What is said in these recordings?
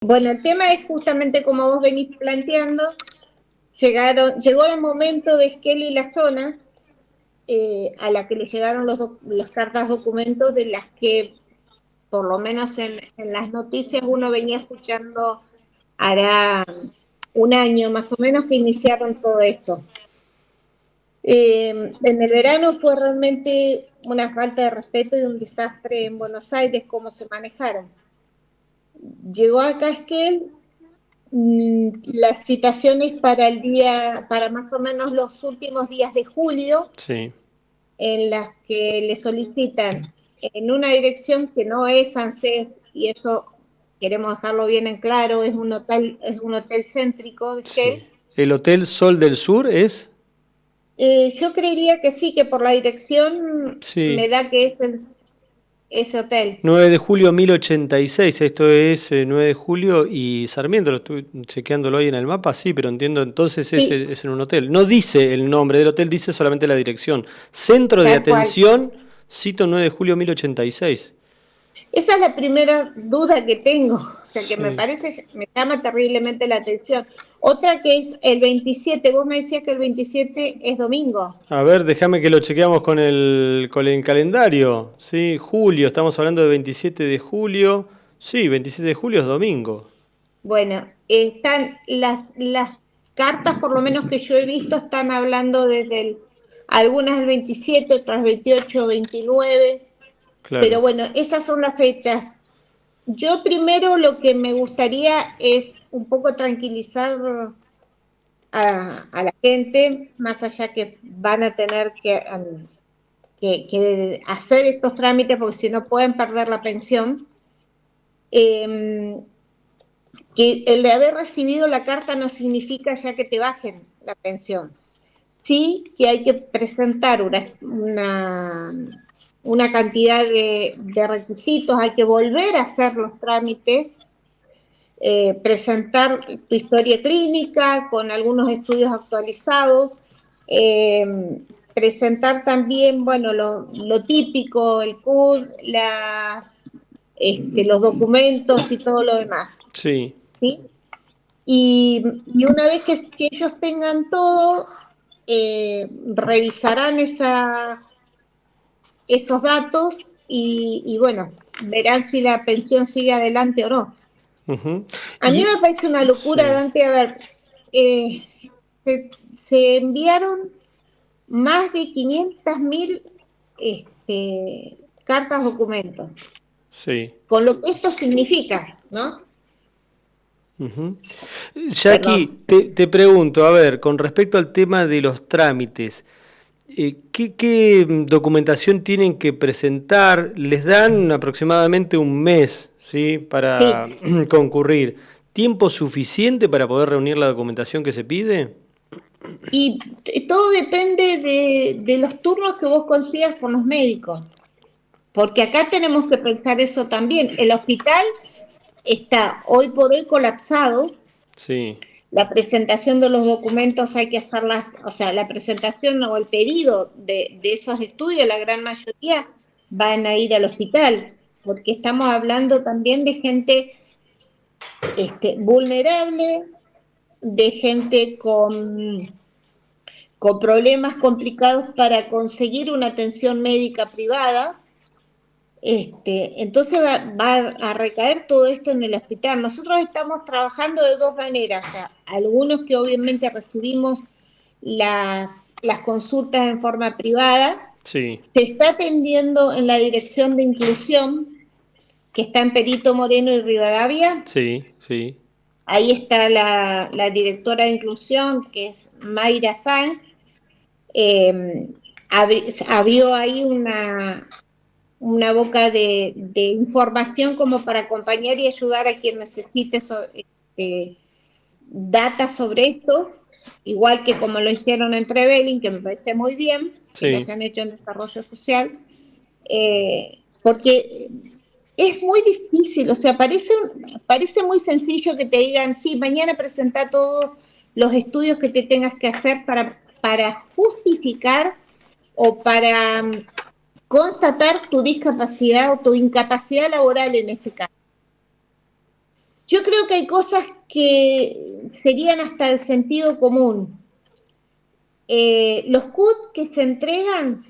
Bueno, el tema es justamente como vos venís planteando, llegó el momento de Esquel y la zona, a la que le llegaron las cartas documentos de las que, por lo menos en las noticias, uno venía escuchando hará un año más o menos que iniciaron todo esto. En el verano fue realmente una falta de respeto y un desastre en Buenos Aires cómo se manejaron. Llegó acá Esquel, las citaciones para para más o menos los últimos días de julio, Sí. en las que le solicitan en una dirección que no es ANSES, y eso queremos dejarlo bien en claro, es un hotel céntrico de Sí. Esquel. ¿El Hotel Sol del Sur es? Yo creería que sí, que por la dirección Sí. me da que es ese hotel. 9 de julio 1086, esto es 9 de julio y Sarmiento, lo estuve chequeándolo ahí en el mapa, sí, pero entiendo, entonces Sí, es en un hotel. No dice el nombre del hotel, dice solamente la dirección. Centro de tal cual. Atención, cito 9 de julio 1086. Esa es la primera duda que tengo, o sea, que Sí. me llama terriblemente la atención. Otra que es el 27, vos me decías que el 27 es domingo. A ver, déjame que lo chequeamos con el calendario. Sí, julio, estamos hablando de 27 de julio. Sí, 27 de julio es domingo. Bueno, están las cartas, por lo menos que yo he visto, están hablando algunas del 27, otras 28, 29, pero Claro. bueno, esas son las fechas. Yo primero lo que me gustaría es un poco tranquilizar a la gente, más allá que van a tener que hacer estos trámites porque si no pueden perder la pensión, eh, que el de haber recibido la carta no significa ya que te bajen la pensión. Sí que hay que presentar una cantidad de requisitos, hay que volver a hacer los trámites, presentar tu historia clínica con algunos estudios actualizados, presentar también, bueno, lo típico, el CUD, los documentos y todo lo demás, Sí. ¿sí? Y una vez que ellos tengan todo, revisarán esos datos y bueno, verán si la pensión sigue adelante o no. Ujú. A mí Y me parece una locura, sí. Dante, a ver, eh, se enviaron más de 500.000 cartas documentos, Sí. con lo que esto significa, ¿no? Ujú. Perdón. Jackie, te pregunto, a ver, con respecto al tema de los trámites, ¿qué documentación tienen que presentar? ¿Les dan aproximadamente un mes, ¿sí? Sí, Para concurrir? ¿Tiempo suficiente para poder reunir la documentación que se pide? y todo depende de los turnos que vos consigas con los médicos, porque acá tenemos que pensar eso también. El hospital está hoy por hoy colapsado. Sí, La presentación de los documentos hay que hacerlas, o sea, la presentación o el pedido de esos estudios, la gran mayoría van a ir al hospital, porque estamos hablando también de gente vulnerable, de gente con problemas complicados para conseguir una atención médica privada. Entonces va a recaer todo esto en el hospital. Nosotros estamos trabajando de dos maneras. O sea, algunos que obviamente recibimos las, las consultas en forma privada, sí, se está atendiendo en la dirección de inclusión que está en Perito Moreno y Rivadavia. sí, sí. Ahí está la directora de inclusión, que es Mayra Sáenz. Eh, abrió ahí una boca de información como para acompañar y ayudar a quien necesite data sobre esto, igual que como lo hicieron en Trevelin, que me parece muy bien que lo Sí. hayan hecho en desarrollo social, porque es muy difícil, o sea, parece muy sencillo que te digan, sí, mañana presenta todos los estudios que te tengas que hacer para justificar o para constatar tu discapacidad o tu incapacidad laboral en este caso. Yo creo que hay cosas que serían hasta el sentido común. Los CUT que se entregan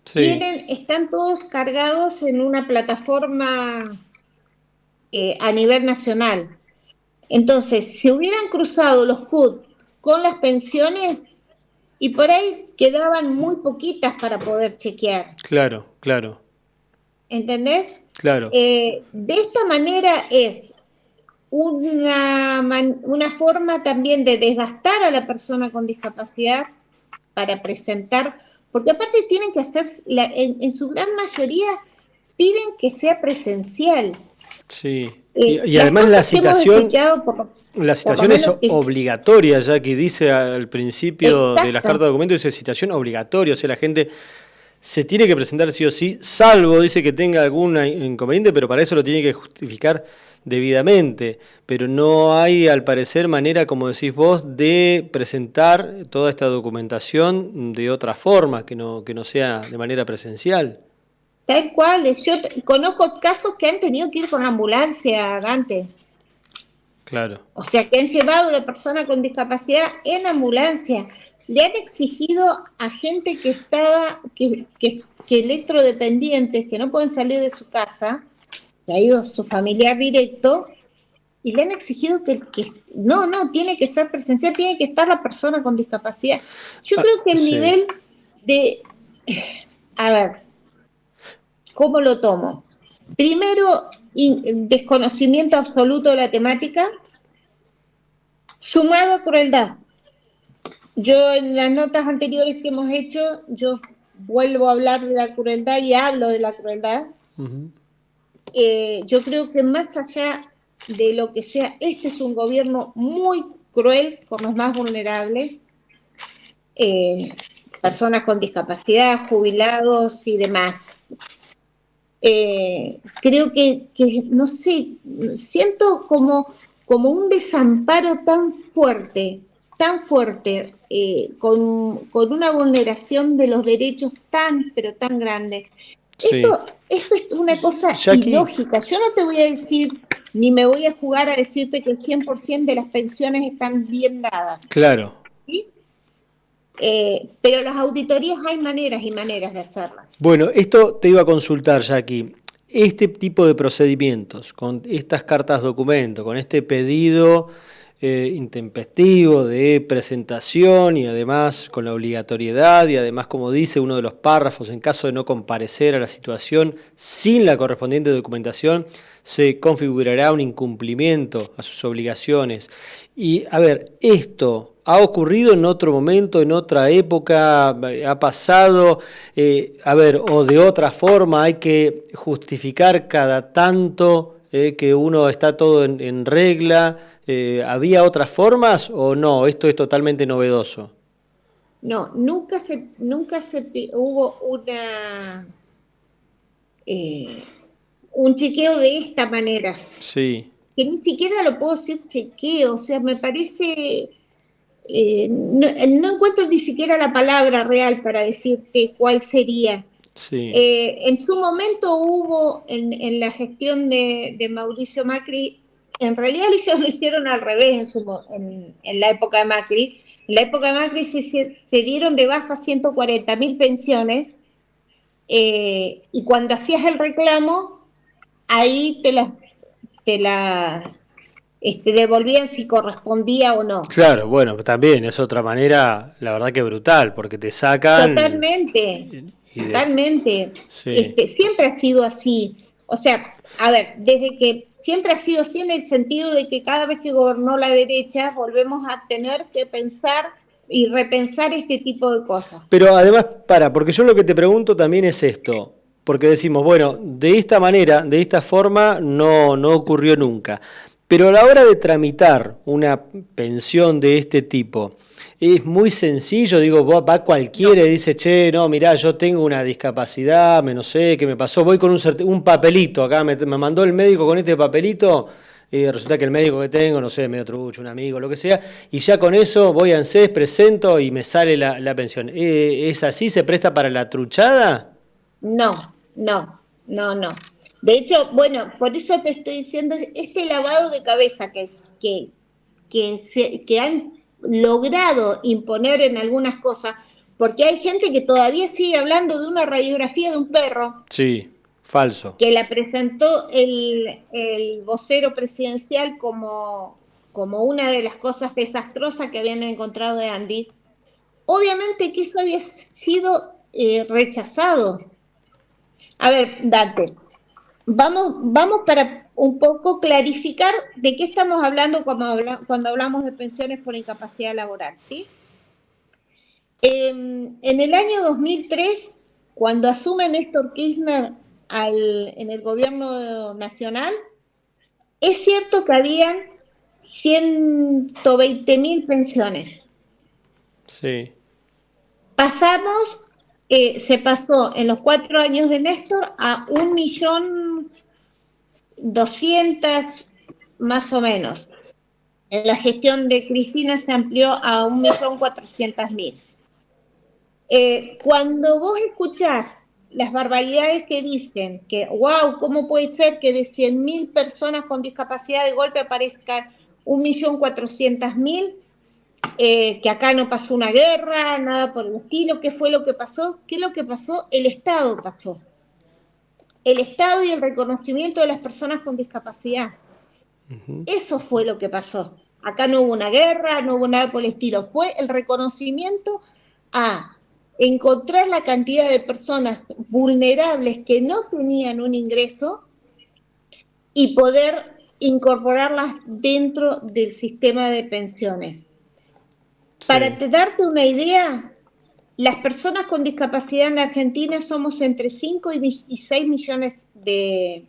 Sí, están todos cargados en una plataforma a nivel nacional. Entonces, si hubieran cruzado los CUT con las pensiones, y por ahí quedaban muy poquitas para poder chequear, claro, claro, ¿entendés? claro. De esta manera es una forma también de desgastar a la persona con discapacidad para presentar, porque aparte tienen que hacer, en su gran mayoría, piden que sea presencial. Sí. Y Las además cosas que hemos escuchado, la por lo citación es menos que... obligatoria, ya que dice al principio de las cartas Exacto. de documento, dice citación obligatoria, o sea, la gente se tiene que presentar sí o sí, salvo, dice que tenga algún inconveniente, pero para eso lo tiene que justificar debidamente. Pero no hay, al parecer, manera, como decís vos, de presentar toda esta documentación de otra forma, que no sea de manera presencial. Tal cual, conozco casos que han tenido que ir con ambulancia, Dante. Claro. O sea, que han llevado a la persona con discapacidad en ambulancia. Le han exigido a gente que estaba, que electrodependientes, que no pueden salir de su casa, que ha ido su familiar directo, y le han exigido no, tiene que ser presencial, tiene que estar la persona con discapacidad. Yo Ah, creo que el sí, nivel de, a ver, ¿cómo lo tomo? Primero, desconocimiento absoluto de la temática, sumado a crueldad. Yo en las notas anteriores que hemos hecho, yo vuelvo a hablar de la crueldad y hablo de la crueldad. ujú, Yo creo que más allá de lo que sea, este es un gobierno muy cruel con los más vulnerables, eh, personas con discapacidad, jubilados y demás. Creo no sé, siento como un desamparo tan fuerte, con una vulneración de los derechos tan, pero tan grande. sí. Esto es una cosa Jackie, ilógica. Yo no te voy a decir, ni me voy a jugar a decirte que el 100% de las pensiones están bien dadas, claro. ¿sí? Pero las auditorías hay maneras y maneras de hacerlas. Bueno, esto te iba a consultar, Jackie. Este tipo de procedimientos, con estas cartas documento, con este pedido intempestivo de presentación y además con la obligatoriedad y además, como dice uno de los párrafos, en caso de no comparecer a la situación sin la correspondiente documentación, se configurará un incumplimiento a sus obligaciones. Y a ver, esto ha ocurrido en otro momento, en otra época, ha pasado, a ver, o de otra forma hay que justificar cada tanto que uno está todo en regla. ¿Había otras formas o no? Esto es totalmente novedoso. No, nunca hubo eh, un chequeo de esta manera, Sí, que ni siquiera lo puedo decir chequeo, o sea, me parece, no encuentro ni siquiera la palabra real para decirte cuál sería. sí, En su momento hubo en la gestión de Mauricio Macri, en realidad ellos lo hicieron al revés en la época de Macri. En la época de Macri se dieron de baja 140.000 pensiones, y cuando hacías el reclamo, ahí te las devolvían si correspondía o no. claro, bueno, también es otra manera, la verdad que brutal, porque te sacan Totalmente, y de... totalmente. Sí. Siempre ha sido así. O sea, a ver, desde que siempre ha sido así en el sentido de que cada vez que gobernó la derecha volvemos a tener que pensar y repensar este tipo de cosas. Pero además, porque yo lo que te pregunto también es esto, porque decimos, bueno, de esta manera, de esta forma, no ocurrió nunca. Pero a la hora de tramitar una pensión de este tipo, es muy sencillo, digo, va cualquiera No, y dice, che, no, mirá, yo tengo una discapacidad, me no sé qué me pasó, voy con un papelito, acá me mandó el médico con este papelito, y resulta que el médico que tengo, no sé, medio trucho, un amigo, lo que sea, y ya con eso voy a ANSES, presento y me sale la pensión. ¿Es así? ¿Se presta para la truchada? no, no, no, no. De hecho, bueno, por eso te estoy diciendo, este lavado de cabeza que han logrado imponer en algunas cosas, porque hay gente que todavía sigue hablando de una radiografía de un perro Sí, falso. que la presentó el vocero presidencial como una de las cosas desastrosas que habían encontrado de Andy. Obviamente que eso había sido rechazado. A ver, Dante, vamos para un poco clarificar de qué estamos hablando cuando hablamos de pensiones por incapacidad laboral, ¿sí? En el año 2003, cuando asume Néstor Kirchner en el gobierno nacional, es cierto que habían 120.000 pensiones. Sí. Se pasó en los 4 años de Néstor a 1.200.000 más o menos. En la gestión de Cristina se amplió a 1.400.000. Cuando vos escuchás las barbaridades que dicen, que wow, ¿cómo puede ser que de 100.000 personas con discapacidad de golpe aparezcan 1.400.000? Que acá no pasó una guerra, nada por el estilo. ¿Qué fue lo que pasó? ¿Qué es lo que pasó? El Estado pasó. El Estado y el reconocimiento de las personas con discapacidad. Eso fue lo que pasó. Acá no hubo una guerra, no hubo nada por el estilo. Fue el reconocimiento a encontrar la cantidad de personas vulnerables que no tenían un ingreso y poder incorporarlas dentro del sistema de pensiones. Sí. Para darte una idea, las personas con discapacidad en la Argentina somos entre 5 y 6 millones de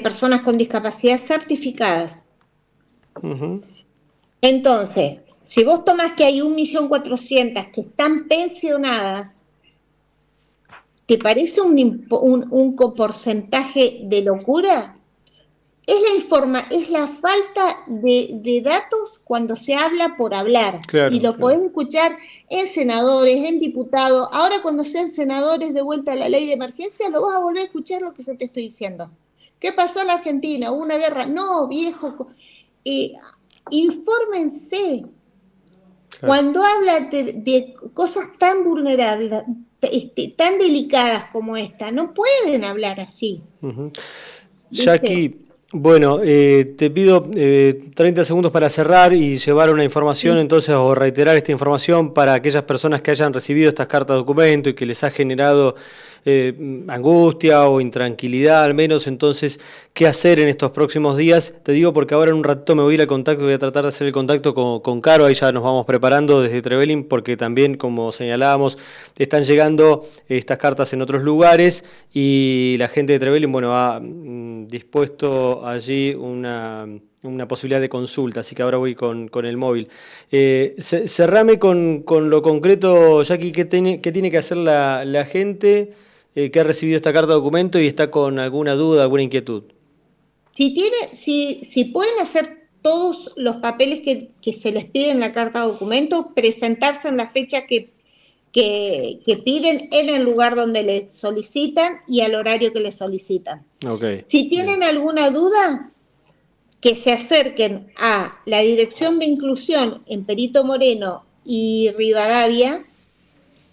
personas con discapacidad certificadas. Entonces, si vos tomás que hay 1.400.000 que están pensionadas, ¿te parece un porcentaje de locura? Es la falta de datos cuando se habla por hablar. Claro, y lo podés escuchar en senadores, en diputados. Ahora cuando sean senadores de vuelta a la ley de emergencia, lo vas a volver a escuchar lo que yo te estoy diciendo. ¿Qué pasó en la Argentina? ¿Hubo una guerra? No, viejo. Infórmense. Claro. Cuando hablan de cosas tan vulnerables, tan delicadas como esta, no pueden hablar así. Jackie, bueno, te pido 30 segundos para cerrar y llevar una información, sí. Entonces, o reiterar esta información para aquellas personas que hayan recibido estas cartas de documento y que les ha generado angustia o intranquilidad al menos. Entonces, ¿qué hacer en estos próximos días? Te digo porque ahora en un ratito me voy a ir al contacto, voy a tratar de hacer el contacto con Caro, ahí ya nos vamos preparando desde Trevelin, porque también, como señalábamos, están llegando estas cartas en otros lugares y la gente de Trevelin, bueno, ha dispuesto allí una posibilidad de consulta, así que ahora voy con el móvil. Cerrame con lo concreto, Jackie, ¿qué tiene que hacer la gente que ha recibido esta carta de documento y está con alguna duda, alguna inquietud? Si pueden hacer todos los papeles que se les pide en la carta de documento, presentarse en la fecha que piden en el lugar donde les solicitan y al horario que les solicitan. Okay. Si tienen alguna duda, que se acerquen a la Dirección de Inclusión en Perito Moreno y Rivadavia,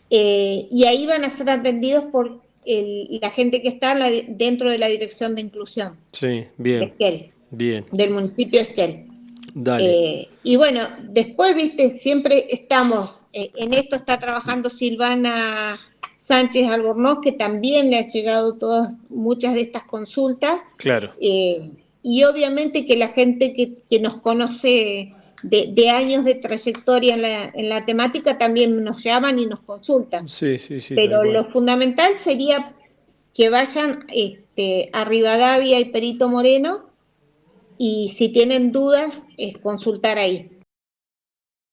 y ahí van a ser atendidos por la gente que está dentro de la Dirección de Inclusión. Sí, bien. De Esquel, bien. Del municipio de Esquel. Dale. Y bueno, después, viste, siempre estamos, en esto está trabajando Silvana Sánchez Albornoz, que también le han llegado muchas de estas consultas. Claro. Y obviamente que la gente que nos conoce de años de trayectoria en la temática también nos llaman y nos consultan. Sí. Pero lo fundamental sería que vayan a Rivadavia y Perito Moreno, y si tienen dudas, consultar ahí.